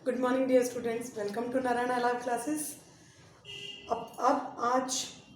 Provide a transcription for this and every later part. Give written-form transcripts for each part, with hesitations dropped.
Good morning dear students, welcome to Narayan Alav classes. अब आज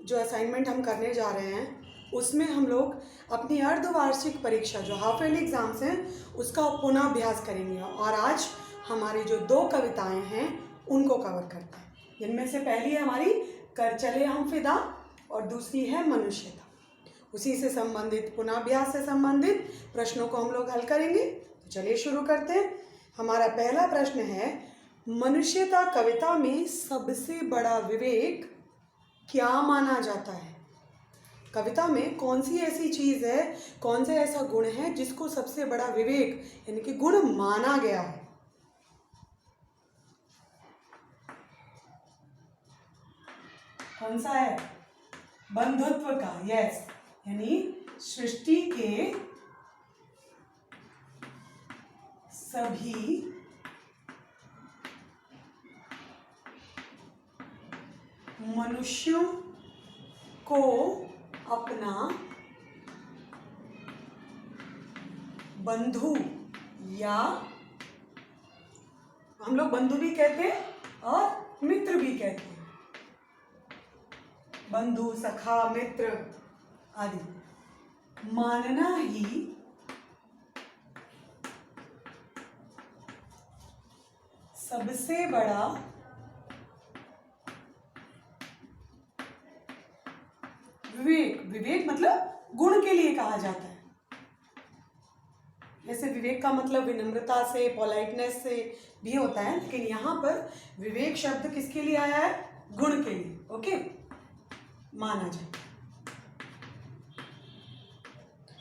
जो असाइनमेंट हम करने जा रहे हैं उसमें हम लोग अपनी अर्धवार्षिक परीक्षा जो हाफ ईयरली एग्जाम्स हैं उसका पुनः अभ्यास करेंगे। और आज हमारी जो दो कविताएं हैं उनको कवर करते हैं, जिनमें से पहली है हमारी कर चले हम फिदा और दूसरी है मनुष्यता। उसी से संबंधित पुनः अभ्यास से संबंधित प्रश्नों को हम लोग हल करेंगे। तो चलिए शुरू करते हैं। हमारा पहला प्रश्न है, मनुष्यता कविता में सबसे बड़ा विवेक क्या माना जाता है? कविता में कौन सी ऐसी चीज़ है, कौन सा ऐसा गुण है जिसको सबसे बड़ा विवेक यानी कि गुण माना गया है? कौन सा है? बंधुत्व का। यस, यानी सृष्टि के सभी मनुष्यों को अपना बंधु, या हम लोग बंधु भी कहते हैं और मित्र भी कहते हैं, बंधु, सखा, मित्र आदि, मानना ही सबसे बड़ा विवेक। विवेक मतलब गुण के लिए कहा जाता है। जैसे विवेक का मतलब विनम्रता से, पोलाइटनेस से भी होता है, लेकिन यहाँ पर विवेक शब्द किसके लिए आया है? गुण के लिए। ओके, माना जाए।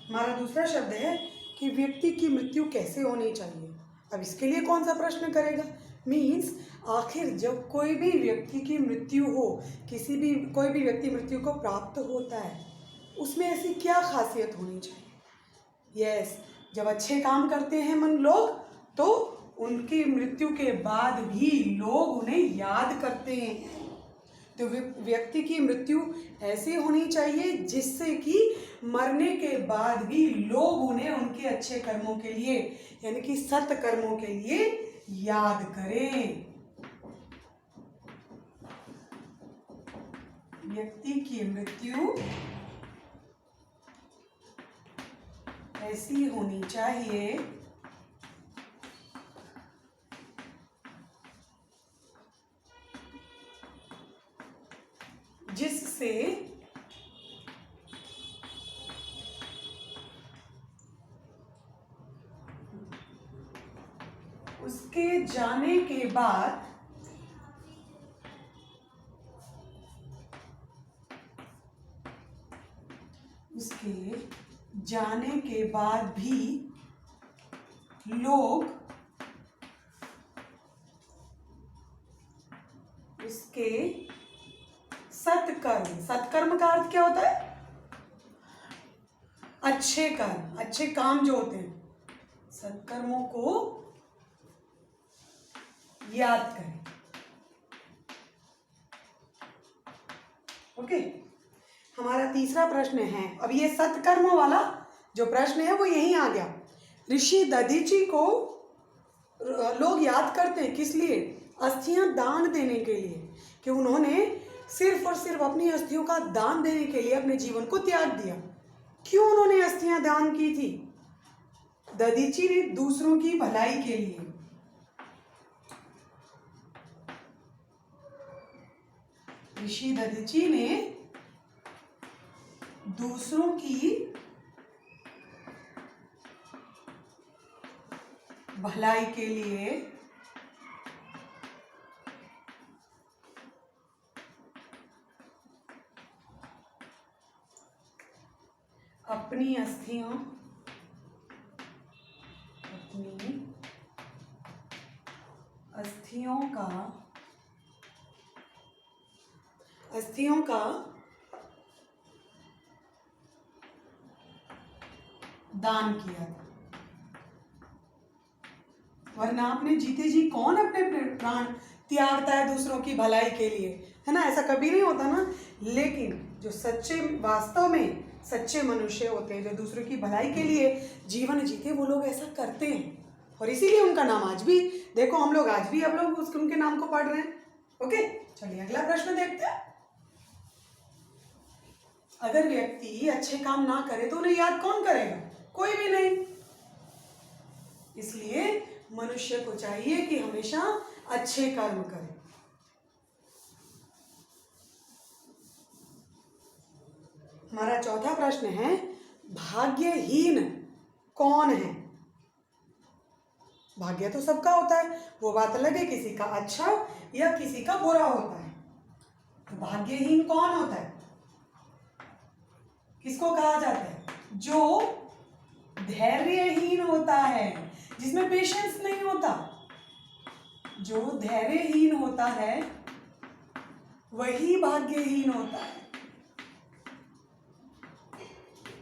हमारा दूसरा शब्द है कि व्यक्ति की मृत्यु कैसे होनी चाहिए। अब इसके लिए कौन सा प्रश्न करेगा? मीन्स आखिर जब कोई भी व्यक्ति की मृत्यु हो, कोई भी व्यक्ति मृत्यु को प्राप्त होता है, उसमें ऐसी क्या खासियत होनी चाहिए? यस, जब अच्छे काम करते हैं लोग तो उनकी मृत्यु के बाद भी लोग उन्हें याद करते हैं। तो व्यक्ति की मृत्यु ऐसी होनी चाहिए जिससे कि मरने के बाद भी लोग उन्हें उनके अच्छे कर्मों के लिए यानी कि सत कर्मों के लिए याद करें। व्यक्ति की मृत्यु ऐसी होनी चाहिए जिससे उसके जाने के बाद भी लोग उसके सत्कर्म का अर्थ क्या होता है? अच्छे कर्म, अच्छे काम जो होते हैं, सत्कर्मों को याद करें। ओके, हमारा तीसरा प्रश्न है, अब ये सत्कर्मों वाला जो प्रश्न है वो यहीं आ गया। ऋषि दधीची को लोग याद करते हैं किस लिए? अस्थियां दान देने के लिए, कि उन्होंने सिर्फ और सिर्फ अपनी अस्थियों का दान देने के लिए अपने जीवन को त्याग दिया। क्यों उन्होंने अस्थियां दान की थी? दधीची ने दूसरों की भलाई के लिए। ऋषि दधीची ने दूसरों की भलाई के लिए अपनी अस्थियों का दान किया था। वरना आपने जीते जी कौन अपने प्राण त्यागता है दूसरों की भलाई के लिए, है ना? ऐसा कभी नहीं होता ना। लेकिन जो सच्चे, वास्तव में सच्चे मनुष्य होते हैं, जो दूसरों की भलाई के लिए जीवन जीते, वो लोग ऐसा करते हैं। और इसीलिए उनका नाम आज भी, देखो हम लोग आज भी उनके नाम को पढ़ रहे हैं। ओके, चलिए अगला प्रश्न देखते हैं। अगर व्यक्ति अच्छे काम ना करे तो उन्हें याद कौन करेगा? कोई भी नहीं। इसलिए मनुष्य को चाहिए कि हमेशा अच्छे कर्म करे। हमारा चौथा प्रश्न है, भाग्यहीन कौन है? भाग्य तो सबका होता है, वो बात अलग है किसी का अच्छा या किसी का बुरा होता है। तो भाग्यहीन कौन होता है? किसको कहा जाता है? जो धैर्यहीन होता है, जिसमें पेशेंस नहीं होता। जो धैर्यहीन होता है वही भाग्यहीन होता है।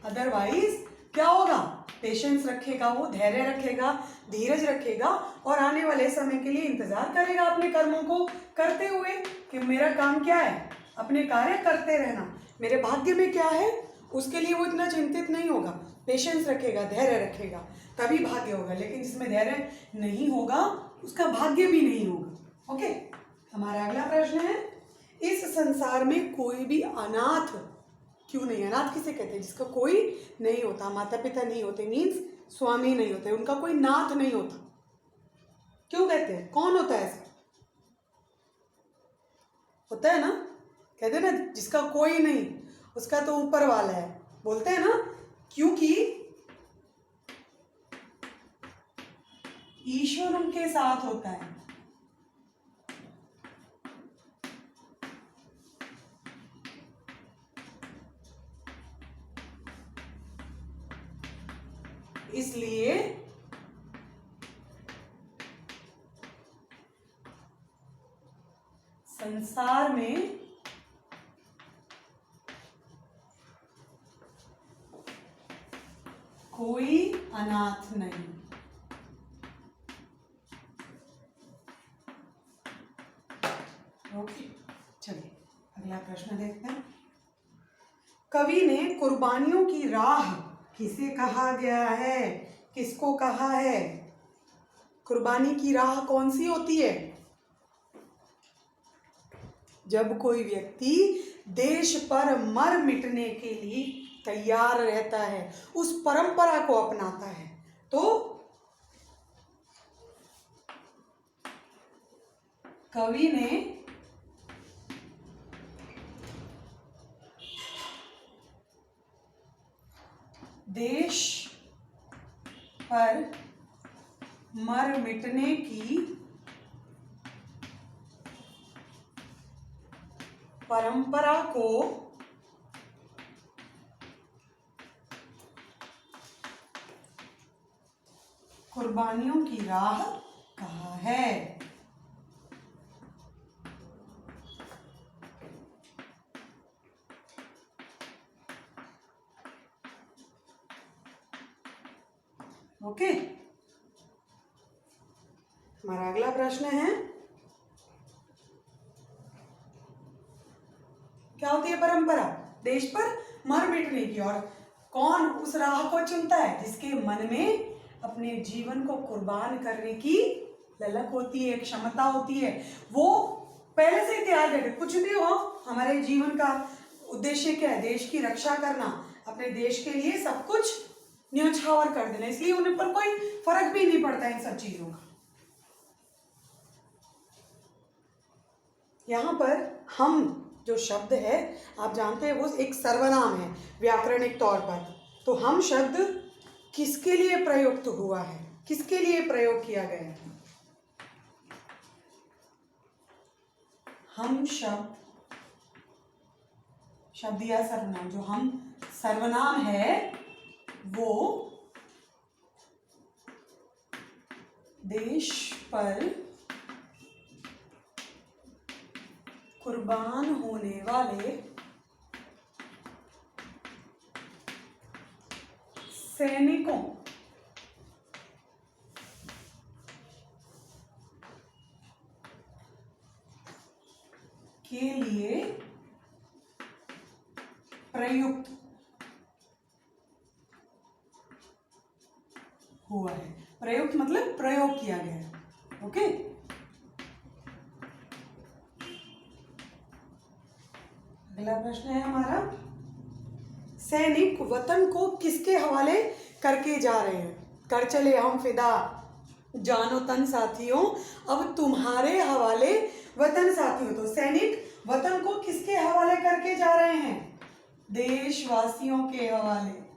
अदरवाइज क्या होगा? पेशेंस रखेगा, वो धैर्य रखेगा, धीरज रखेगा और आने वाले समय के लिए इंतजार करेगा अपने कर्मों को करते हुए कि मेरा काम क्या है, अपने कार्य करते रहना, मेरे भाग्य में क्या है, उसके लिए वो इतना चिंतित नहीं होगा। पेशेंस रखेगा, धैर्य रखेगा, तभी भाग्य होगा। लेकिन जिसमें धैर्य नहीं होगा उसका भाग्य भी नहीं होगा। ओके, हमारा अगला प्रश्न है, इस संसार में कोई भी अनाथ क्यों नहीं? अनाथ किसे कहते हैं? जिसका कोई नहीं होता, माता पिता नहीं होते, मीन्स स्वामी नहीं होते, उनका कोई नाथ नहीं होता। क्यों कहते हैं? कौन होता है ऐसा? होता है ना, कहते हैं ना जिसका कोई नहीं उसका तो ऊपर वाला है, बोलते हैं ना, क्योंकि ईश्वर उनके साथ होता है। इसलिए संसार में कोई अनाथ नहीं। ओके, चलिए अगला प्रश्न देखते हैं। कवि ने कुर्बानियों की राह किसे कहा गया है? किसको कहा है? कुर्बानी की राह कौन सी होती है? जब कोई व्यक्ति देश पर मर मिटने के लिए तैयार रहता है, उस परंपरा को अपनाता है, तो कवि ने देश पर मर मिटने की परंपरा को कुर्बानियों की राह कहा है। ओके, हमारा अगला प्रश्न है, क्या होती है परंपरा? देश पर मर मिटने की। और कौन उस राह को चुनता है? जिसके मन में अपने जीवन को कुर्बान करने की ललक होती है, क्षमता होती है, वो पहले से ही तैयार रहते। कुछ भी हो, हमारे जीवन का उद्देश्य क्या है? देश की रक्षा करना, अपने देश के लिए सब कुछ न्यौछावर कर देना। इसलिए उन्हें पर कोई फर्क भी नहीं पड़ता इन सब चीजों का। यहाँ पर हम जो शब्द है आप जानते हैं वो एक सर्वनाम है व्याकरणिक तौर पर। तो हम शब्द किसके लिए प्रयुक्त हुआ है, किसके लिए प्रयोग किया गया है? हम शब्द या सर्वनाम, जो हम सर्वनाम है वो देश पर कुर्बान होने वाले सैनिकों के लिए प्रयुक्त हुआ है। प्रयुक्त मतलब प्रयोग किया गया है। ओके, अगला प्रश्न है हमारा, सैनिक वतन को किसके हवाले करके जा रहे हैं? कर चले हम फिदा जानो तन साथियों, अब तुम्हारे हवाले वतन साथियों। तो सैनिक वतन को किसके हवाले करके जा रहे हैं? देशवासियों के हवाले।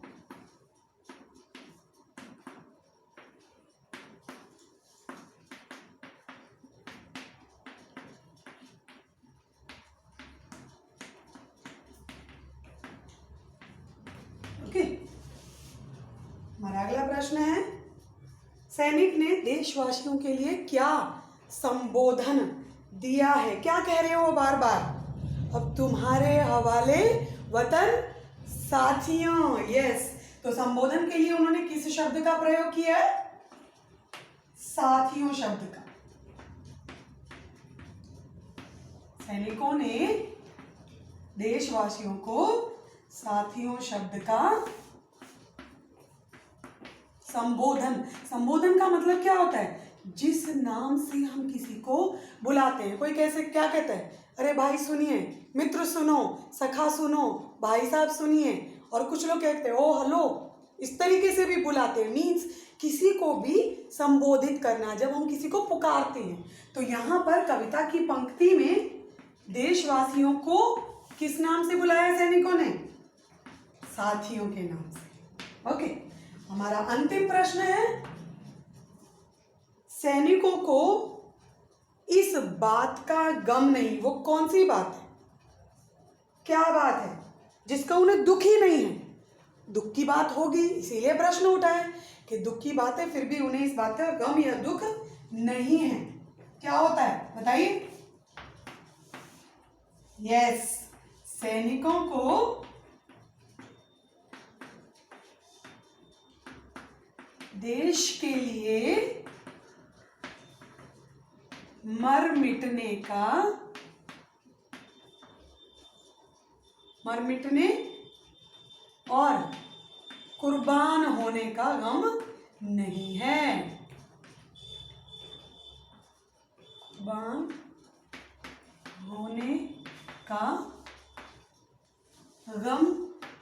ओके, हमारा अगला प्रश्न है, सैनिक ने देशवासियों के लिए क्या संबोधन दिया है? क्या कह रहे हो बार बार? अब तुम्हारे हवाले वतन साथियों। यस, तो संबोधन के लिए उन्होंने किस शब्द का प्रयोग किया है? साथियों शब्द का। सैनिकों ने देशवासियों को साथियों शब्द का संबोधन। संबोधन का मतलब क्या होता है? जिस नाम से हम किसी को बुलाते हैं। कोई कैसे क्या कहता है? अरे भाई सुनिए, मित्र सुनो, सखा सुनो, भाई साहब सुनिए। और कुछ लोग कहते हैं ओ हेलो, इस तरीके से भी बुलाते हैं। मीन्स किसी को भी संबोधित करना, जब हम किसी को पुकारते हैं। तो यहाँ पर कविता की पंक्ति में देशवासियों को किस नाम से बुलाया सैनिकों ने? साथियों के नाम से। ओके, हमारा अंतिम प्रश्न है, सैनिकों को इस बात का गम नहीं। वो कौन सी बात है? क्या बात है जिसका उन्हें दुख ही नहीं है? दुख की बात होगी, इसीलिए प्रश्न उठा है कि दुख की बात है, फिर भी उन्हें इस बात का गम या दुख नहीं है। क्या होता है बताइए? यस, सैनिकों को देश के लिए मर मिटने और कुर्बान होने का गम नहीं है। कुर्बान होने का गम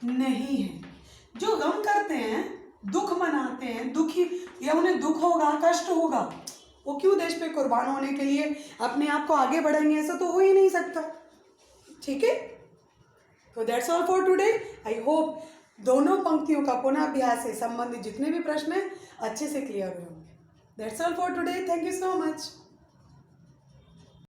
नहीं है। जो गम करते हैं, दुख मनाते हैं, दुखी या उन्हें दुख होगा, कष्ट होगा, वो क्यों देश पे कुर्बान होने के लिए अपने आप को आगे बढ़ाएंगे? ऐसा तो हो ही नहीं सकता। ठीक है, तो that's all for today. I hope दोनों पंक्तियों का पुनः अभ्यास से संबंधित जितने भी प्रश्न हैं अच्छे से क्लियर हुए होंगे। That's all for today. Thank you so much.